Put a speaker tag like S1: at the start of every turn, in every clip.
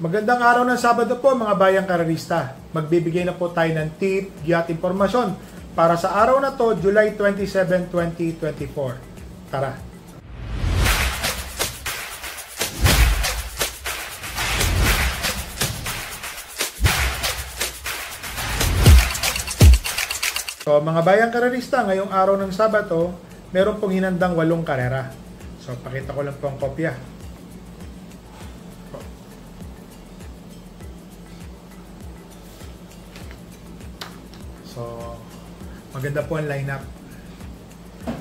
S1: Magandang araw ng Sabado po mga bayang karerista. Magbibigay na po tayo ng tip, giat impormasyon para sa araw na to, July 27, 2024. Tara! So mga bayang karerista, ngayong araw ng Sabado, meron pong hinandang 8 karera. So pakita ko lang po ang kopya. So, maganda po ang lineup.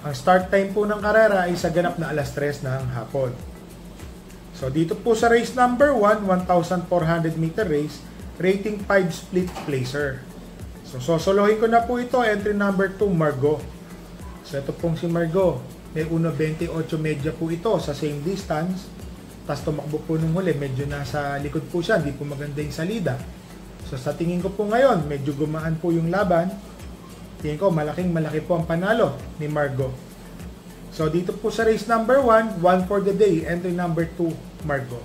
S1: Ang start time po ng karera ay sa ganap na alas 3 ng hapon. So, dito po sa race number 1, 1,400 meter race, rating 5 split placer. So, sosolohin ko na po ito, entry number 2, Margot. So, ito pong si Margot. May 1.28 medya po ito sa same distance. Tapos tumakbo po nung huli, medyo nasa likod po siya, hindi po maganda yung salida. So sa tingin ko po ngayon, medyo gumaan po yung laban. Tingin ko malaki po ang panalo ni Margot. So dito po sa race number 1, 1 for the day, entry number 2, Margot.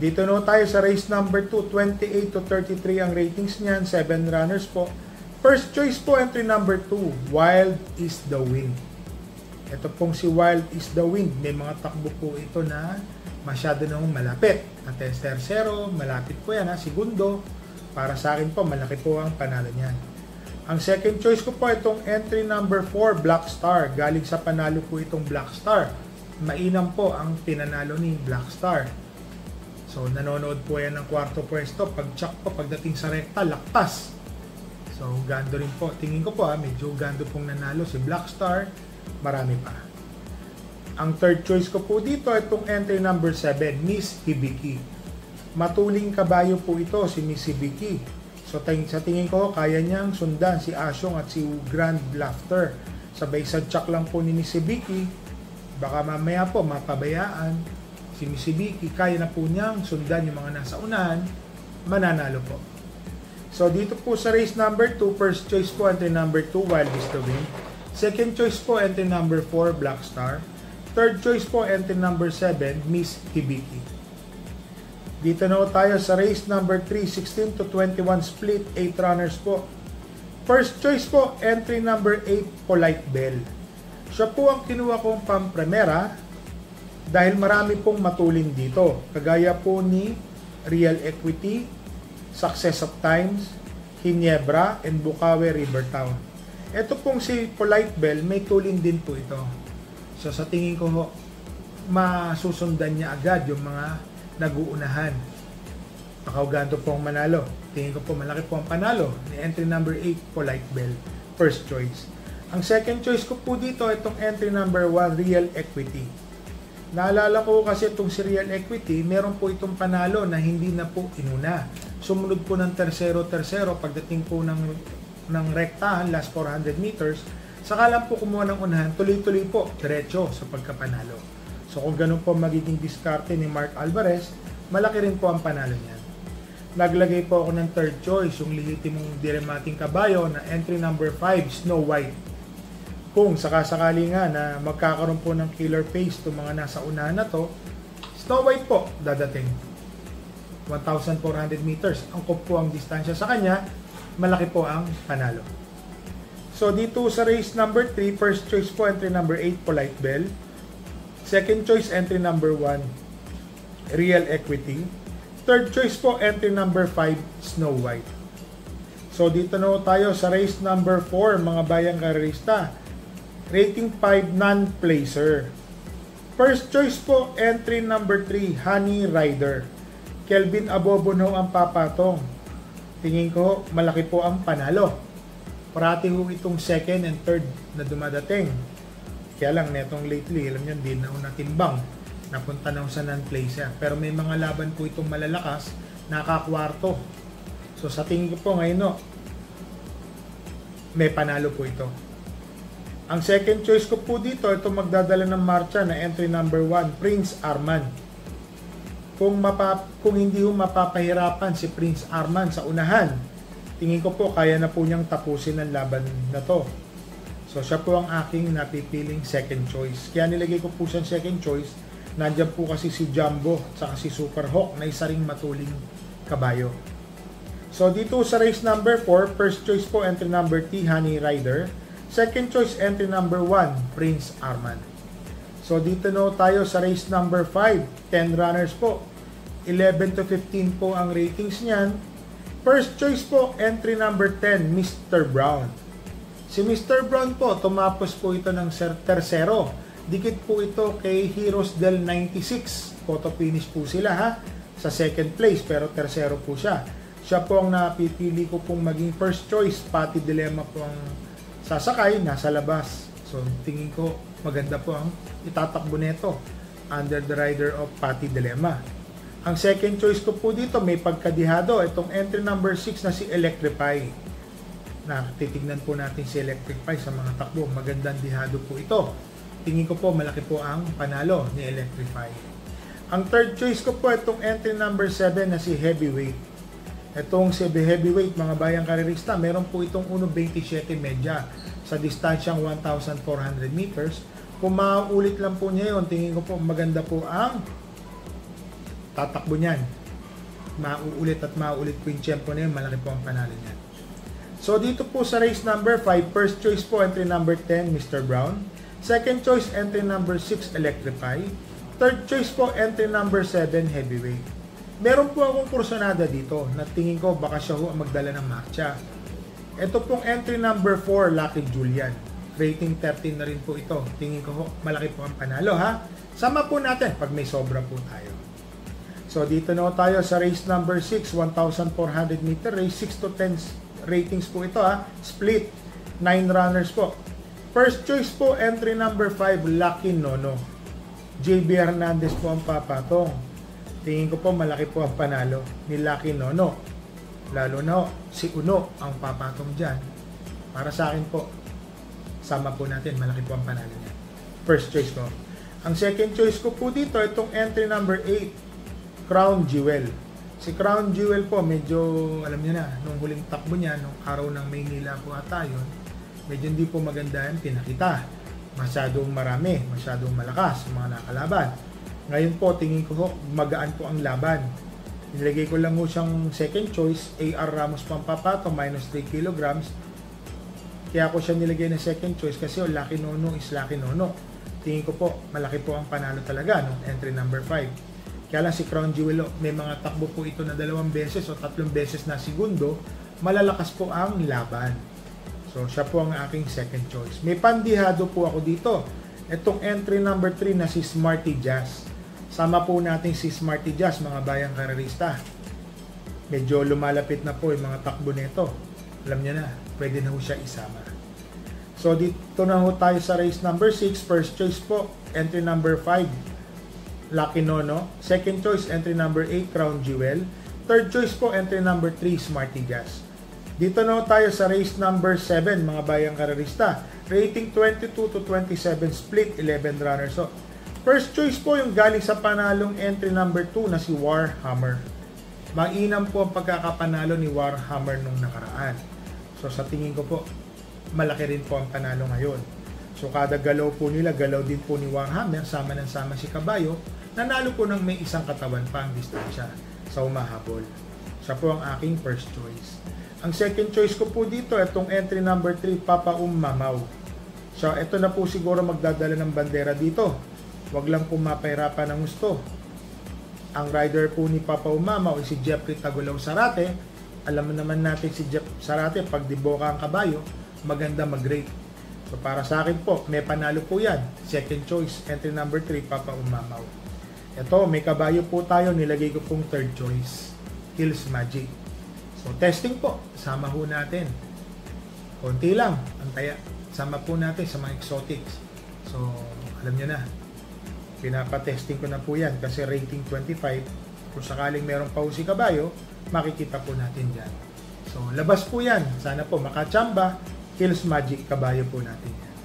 S1: Dito no tayo sa race number 2, 28 to 33 ang ratings niyan, 7 runners po. First choice po, entry number 2, Wild is the Wind. Ito pong si Wild is the Wind, may mga takbo po ito na masyado nang malapit. Ang tercero, malapit po yan, segundo. Para sa akin po, malaki po ang panalo niyan. Ang second choice ko po, itong entry number 4, Black Star. Galing sa panalo po itong Black Star. Mainam po ang pinanalo ni Black Star. So, nanonood po yan ng kwarto pwesto. Pag-check po, pagdating sa rekta, laktas. So, gando rin po. Tingin ko po, medyo gando pong nanalo si Black Star. Marami pa. Ang third choice ko po dito, itong entry number 7, Miss Hibiki. Matuling kabayo po ito, si Miss Hibiki. So sa tingin ko, kaya niyang sundan si Asyong at si Grand Laughter. Sabay sadyak lang po ni Miss Hibiki. Baka mamaya po, mapabayaan. Si Miss Hibiki, kaya na po niyang sundan yung mga nasa unahan, mananalo po. So dito po sa race number 2, first choice po, entry number 2, Wild is the Wind. Second choice po, entry number 4, Black Star. Third choice po, entry number 7, Miss Hibiki. Dito na tayo sa race number 3, 16 to 21 split, 8 runners po. First choice po, entry number 8, Polite Bell. Siya po ang kinuha kong pampremera dahil marami pong matulin dito. Kagaya po ni Real Equity, Success of Times, Ginebra, and Bukawe Rivertown. Ito pong si Polite Bell, may tulin din po ito. So sa tingin ko, masusundan niya agad yung mga nag-uunahan. Pakauganto pong manalo. Tingin ko po malaki po ang panalo ni entry number 8, Polite Bell. First choice. Ang second choice ko po dito, itong entry number 1, Real Equity. Naalala ko kasi itong si Real Equity, meron po itong panalo na hindi na po inuna. Sumunod po ng tercero, pagdating po ng rektahan, last 400 meters, saka lang po kumuha ng unahan, tuloy-tuloy po, diretso sa pagkapanalo. So kung ganun po magiging diskarte ni Mark Alvarez, malaki rin po ang panalo niyan. Naglagay po ako ng third choice, yung lehitimong diremating kabayo na entry number 5, Snow White. Kung sakasakali nga na magkakaroon po ng killer pace itong mga nasa unahan na to, Snow White po dadating. 1,400 meters, angkop po ang distansya sa kanya, malaki po ang panalo. So dito sa race number 3, first choice po entry number 8, Polite Bell. Second choice entry number 1, Real Equity. Third choice po entry number 5, Snow White. So dito na tayo sa race number 4, mga bayang karerista. Rating 5, non-placer. First choice po entry number 3, Honey Rider. Kelvin Abobono ang papatong. Tingin ko malaki po ang panalo. Parati ho itong second and third na dumadating. Kaya lang, netong lately, alam nyo, hindi na ho natimbang. Napunta na ho sa non-placer. Pero may mga laban po itong malalakas, nakakwarto. So sa tingin ko po ngayon, no, may panalo po ito. Ang second choice ko po dito, ito magdadala ng marcha na entry number 1, Prince Arman. Kung hindi ho mapapahirapan si Prince Arman sa unahan, tingin ko po kaya na po niyang tapusin ang laban na to. So siya po ang aking napipiling second choice. Kaya nilagay ko po siyang second choice Nandiyan po kasi si Jumbo at saka si Super Hawk na isa ring matuling kabayo. So dito sa race number 4, first choice po entry number T, Honey Rider. Second choice entry number 1, Prince Arman. So dito na tayo sa race number 5, 10 runners po. 11 to 15 po ang ratings niyan. First choice po entry number 10, Mr. Brown. Si Mr. Brown po, tumapos po ito ng tersero. Dikit po ito kay Heroes del 96. Photo finish po sila ha, sa second place, pero tersero po siya. Siya po ang napipili ko pong maging first choice. Pati Dilemma po ang sasakay, nasa labas. So tingin ko maganda po ang itatakbo nito under the rider of Pati Dilemma. Ang second choice ko po dito, may pagkadihado. Itong entry number 6 na si Electrify. Titignan po natin si Electrify sa mga takbo. Magandang dihado po ito. Tingin ko po malaki po ang panalo ni Electrify. Ang third choice ko po itong entry number 7 na si Heavyweight. Itong si Heavyweight, mga bayang karerista, meron po itong 1.27 medya sa distansyang 1,400 meters. Kung maulit lang po niya yun, tingin ko po maganda po ang tatakbo niyan. Mauulit at maulit po yung tempo na yun, malaki po ang panalo niyan. So dito po sa race number 5, first choice po entry number 10, Mr. Brown. Second choice entry number 6, Electrify. Third choice po entry number 7, Heavyweight. Meron po akong kursunada dito na tingin ko baka siya ho ang magdala ng matcha. Ito pong entry number 4, Lucky Julian. Rating 13 na rin po ito. Tingin ko ho, malaki po ang panalo ha. Sama po natin pag may sobra po tayo. So dito na tayo sa race number 6, 1,400 meter race, 6 to 10 ratings po ito ha. Split, 9 runners po. First choice po, entry number 5, Lucky Nono. JB Hernandez po ang papatong. Tingin ko po malaki po ang panalo ni Lucky Nono. Lalo na si Uno ang papatong dyan. Para sa akin po, sama po natin, malaki po ang panalo niya. First choice ko. Ang second choice ko po dito, itong entry number 8, Crown Jewel. Si Crown Jewel po, medyo, alam niyo na, nung huling takbo niya, nung araw ng Maynila po ata yun, medyo hindi po maganda yan pinakita. Masyadong marami, masyadong malakas mga nakalaban. Ngayon po, tingin ko ho, magaan po ang laban. Nilagay ko lang ho siyang second choice, AR Ramos Pampapato, minus 3 kilograms. Kaya ko siya nilagay na second choice kasi Lucky Nono is Lucky Nono. Tingin ko po, malaki po ang panalo talaga, no? Entry number 5. Kaya lang si Crown Jewel, may mga takbo po ito na 2 beses o 3 beses na segundo, malalakas po ang laban. So, siya po ang aking second choice. May pandihado po ako dito. Itong entry number 3 na si Smarty Jazz. Sama po natin si Smarty Jazz, mga bayang karerista. Medyo lumalapit na po yung mga takbo nito. Alam niya na, pwede na ho siya isama. So dito na ho tayo sa race number 6. First choice po, entry number 5, Lucky Nono. Second choice, entry number 8, Crown Jewel. Third choice po, entry number 3, Smarty Jazz. Dito na ho tayo sa race number 7, mga bayang karerista. Rating 22 to 27, split 11 runners. So, first choice po yung galing sa panalong entry number 2 na si Warhammer. Mainam po ang pagkakapanalo ni Warhammer nung nakaraan. So sa tingin ko po, malaki rin po ang panalo ngayon. So kada galaw po nila, galaw din po ni Warhammer, sama ng sama si Kabayo, nanalo po ng may isang katawan pa ang distansya sa umahabol. Siya po ang aking first choice. Ang second choice ko po dito, itong entry number 3, Papa Mamaw. So ito na po siguro magdadala ng bandera dito. Wag lang po mapahirapan ng gusto. Ang rider po ni Papa Mamaw ay si Jeffrey Tagulaw Sarate. Alam naman natin si Jeff Sarate, pag diboka ang kabayo, maganda mag-rate. So para sa akin po, may panalo po yan. Second choice, entry number 3, Papa Mamaw. Ito, may kabayo po tayo, nilagay ko pong third choice, Hills Magic. So testing po, sama ho natin. Konti lang, ang taya. Sama po natin sa mga exotics. So, alam nyo na, pinapatesting ko na po yan kasi rating 25. Kung sakaling meron pa si kabayo, makikita po natin dyan. So, labas po yan. Sana po makachamba, Hills Magic, kabayo po natin yan.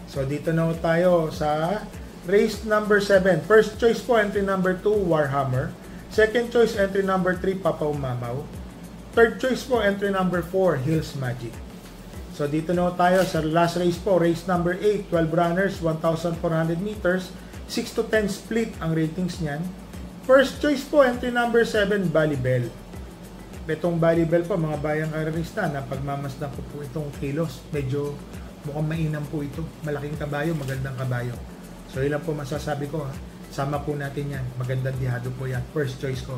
S1: So, dito na tayo sa race number 7. First choice po, entry number 2, Warhammer. Second choice, entry number 3, Papa Mamaw. Third choice po, entry number 4, Hills Magic. So dito na tayo sa last race po, race number 8, 12 runners, 1,400 meters. 6 to 10 split ang ratings niyan. First choice po, entry number 7, Balibel. Itong Balibel po, mga bayang karerista, na pagmamasdan ko po itong kilos. Medyo mukhang mainam po ito. Malaking kabayo, magandang kabayo. So, ilan po masasabi ko, ha? Sama po natin yan. Magandang dihado po yan. First choice ko.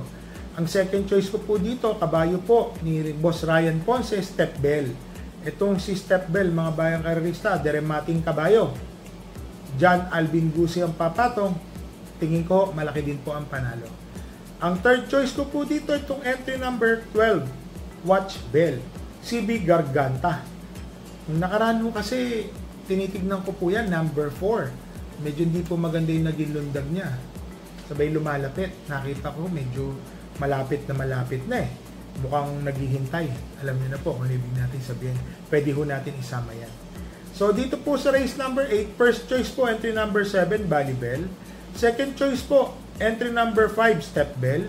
S1: Ang second choice ko po dito, kabayo po ni Boss Ryan Ponce, Step Bell. Itong si Step Bell, mga bayang karerista, deremating kabayo. John Alvin Gusi ang papatong. Tingin ko, malaki din po ang panalo. Ang third choice ko po dito, itong entry number 12, Watch Bell. CB Garganta. Nung nakaraan mo kasi, tinitignan ko po yan, number 4. Medyo hindi po maganda yung naging lundag niya. Sabay lumalapit. Nakita ko, medyo malapit na eh. Mukhang naghihintay. Alam niyo na po kung ibig natin sabihin. Pwede ho natin isama yan. So, dito po sa race number 8, first choice po, entry number 7, Balibel. Second choice po, entry number 5, Step Bell.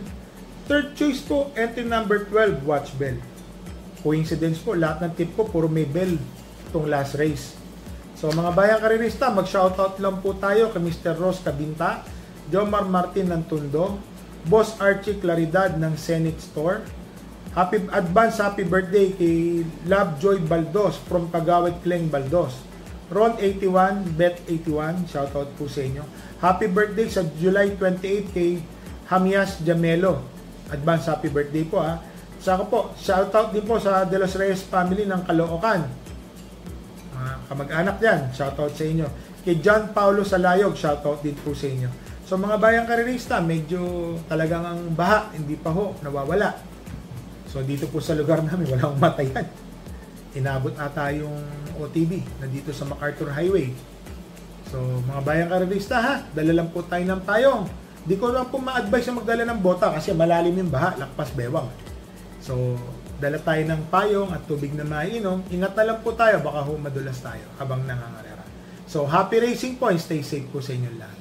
S1: Third choice po, entry number 12, Watch Bell. Coincidence po, lahat ng tip ko, puro may bell itong last race. So, mga bayang karerista, mag-shoutout lang po tayo kay Mr. Ross Cabinta, Jomar Martin ng Tundo, Boss Archie Claridad ng Senate Store. Happy birthday kay Love Joy Baldos from Pagawad Kleng Baldos. Ron 81, Bet 81, shoutout po sa inyo. Happy birthday sa July 28 kay Hamias Jamelo. Advance happy birthday po ha. Saka po, shoutout din po sa De Los Reyes family ng Caloocan. Kamag-anak yan, shoutout sa inyo. Kay John Paulo Salayog, shoutout din po sa inyo. So mga bayang karerista, medyo talagang ang baha, hindi pa ho, nawawala. So dito po sa lugar namin, walang matayan. Inabot ata yung OTB na dito sa MacArthur Highway. So mga bayang karerista ha, dala lang po tayo ng payong. Di ko lang po ma-advise na magdala ng bota kasi malalim yung baha, lakpas bewang. So dala tayo ng payong at tubig na mainom. Ingat na lang po tayo, baka ho madulas tayo habang nangangarera. So happy racing po and stay safe po sa inyo lahat.